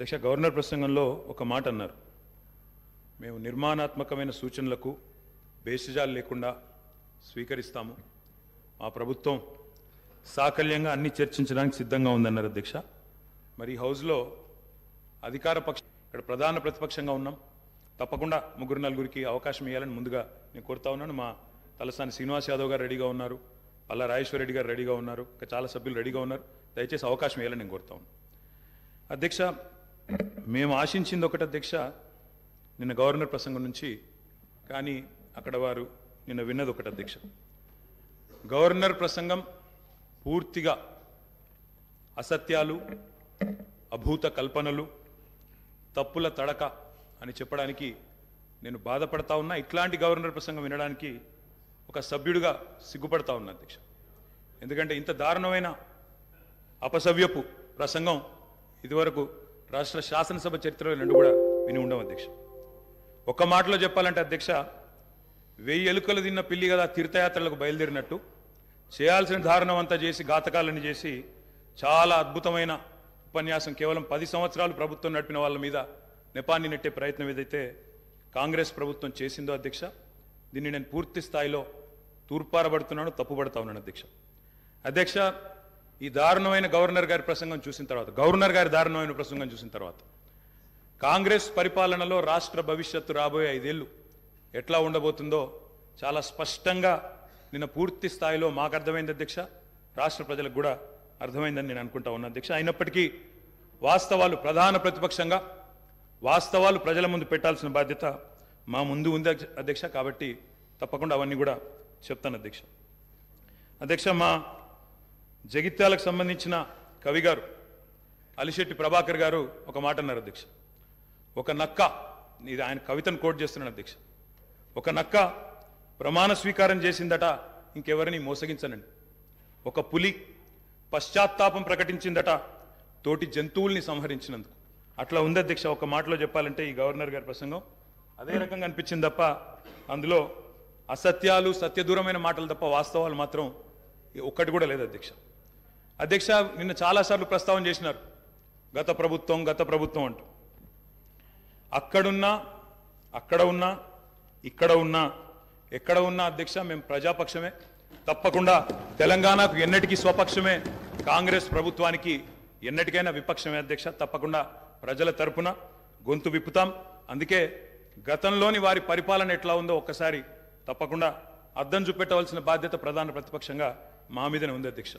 అధ్యక్ష, గవర్నర్ ప్రసంగంలో ఒక మాట అన్నారు. మేము నిర్మాణాత్మకమైన సూచనలకు బేసిజాలు లేకుండా స్వీకరిస్తాము, మా ప్రభుత్వం సాకల్యంగా అన్ని చర్చించడానికి సిద్ధంగా ఉందన్నారు అధ్యక్ష. మరి ఈ హౌస్లో అధికార పక్షం, ఇక్కడ ప్రధాన ప్రతిపక్షంగా ఉన్నాం, తప్పకుండా ముగ్గురు నలుగురికి అవకాశం ఇవ్వాలని ముందుగా నేను కోరుతా ఉన్నాను. మా తలసాని శ్రీనివాస్ యాదవ్ గారు రెడీగా ఉన్నారు, పల్లా రాజేశ్వర రెడ్డి గారు రెడీగా ఉన్నారు, ఇంకా చాలా సభ్యులు రెడీగా ఉన్నారు. దయచేసి అవకాశం ఇవ్వాలని నేను కోరుతా ఉన్నాను. అధ్యక్ష, మేము ఆశించింది ఒకటి అధ్యక్ష, నిన్న గవర్నర్ ప్రసంగం నుంచి, కానీ అక్కడ వారు నిన్న విన్నది ఒకటి అధ్యక్ష. గవర్నర్ ప్రసంగం పూర్తిగా అసత్యాలు, అభూత కల్పనలు, తప్పుల తడక అని చెప్పడానికి నేను బాధపడతా ఉన్నా. ఇట్లాంటి గవర్నర్ ప్రసంగం వినడానికి ఒక సభ్యుడిగా సిగ్గుపడతా ఉన్నా అధ్యక్ష. ఎందుకంటే ఇంత దారుణమైన అపసవ్యపు ప్రసంగం ఇదివరకు రాష్ట్ర శాసనసభ చరిత్రలో రెండు కూడా విని ఉండం అధ్యక్ష. ఒక్క మాటలో చెప్పాలంటే అధ్యక్ష, 1000 ఎలుకలు తిన్న పిల్లి కదా తీర్థయాత్రలకు బయలుదేరినట్టు చేయాల్సిన దారుణం అంతా చేసి, ఘాతకాలను చేసి, చాలా అద్భుతమైన ఉపన్యాసం కేవలం 10 సంవత్సరాలు ప్రభుత్వం నడిపిన వాళ్ళ మీద నెపాన్ని నెట్టే ప్రయత్నం ఏదైతే కాంగ్రెస్ ప్రభుత్వం చేసిందో అధ్యక్ష, దీన్ని నేను పూర్తి స్థాయిలో తూర్పారబడుతున్నాను, తప్పుపడతా ఉన్నాను అధ్యక్ష. అధ్యక్ష, ఈ దారుణమైన గవర్నర్ గారి ప్రసంగం చూసిన తర్వాత, దారుణమైన ప్రసంగం చూసిన తర్వాత, కాంగ్రెస్ పరిపాలనలో రాష్ట్ర భవిష్యత్తు రాబోయే 5 ఏళ్ళు ఎట్లా ఉండబోతుందో చాలా స్పష్టంగా నిన్న పూర్తి స్థాయిలో మాకు అర్థమైంది అధ్యక్ష, రాష్ట్ర ప్రజలకు కూడా అర్థమైందని నేను అనుకుంటా ఉన్నా అధ్యక్ష. అయినప్పటికీ వాస్తవాలు, ప్రధాన ప్రతిపక్షంగా వాస్తవాలు ప్రజల ముందు పెట్టాల్సిన బాధ్యత మా ముందు ఉంది అధ్యక్ష. కాబట్టి తప్పకుండా అవన్నీ కూడా చెప్తాను అధ్యక్ష. అధ్యక్ష, మా జగిత్యాలకు సంబంధించిన కవి గారు అలిశెట్టి ప్రభాకర్ గారు ఒక మాట అన్నారు అధ్యక్ష. ఒక నక్క, ఇది ఆయన కవితను కోట్ చేస్తున్నాను అధ్యక్ష, ఒక నక్క ప్రమాణ స్వీకారం చేసిందట ఇంకెవరిని మోసగించనండి. ఒక పులి పశ్చాత్తాపం ప్రకటించిందట తోటి జంతువుల్ని సంహరించినందుకు. అట్లా ఉంది అధ్యక్ష. ఒక మాటలో చెప్పాలంటే ఈ గవర్నర్ గారి ప్రసంగం అదే రకంగా అనిపించింది తప్ప అందులో అసత్యాలు, సత్యదూరమైన మాటలు తప్ప వాస్తవాలు మాత్రం ఒక్కటి కూడా లేదు అధ్యక్ష. అధ్యక్ష, నిన్న చాలాసార్లు ప్రస్తావన చేసినారు గత ప్రభుత్వం అంటూ. అక్కడున్నా, అక్కడ ఉన్నా, ఇక్కడ ఉన్నా, ఎక్కడ ఉన్నా అధ్యక్ష మేము ప్రజాపక్షమే. తప్పకుండా తెలంగాణకు ఎన్నటికీ స్వపక్షమే, కాంగ్రెస్ ప్రభుత్వానికి ఎన్నటికైనా విపక్షమే అధ్యక్ష. తప్పకుండా ప్రజల తరపున గొంతు విప్పుతాం. అందుకే గతంలోని వారి పరిపాలన ఎట్లా ఉందో ఒక్కసారి తప్పకుండా అద్దం చూపెట్టవలసిన బాధ్యత ప్రధాన ప్రతిపక్షంగా మా మీదనే ఉంది అధ్యక్ష.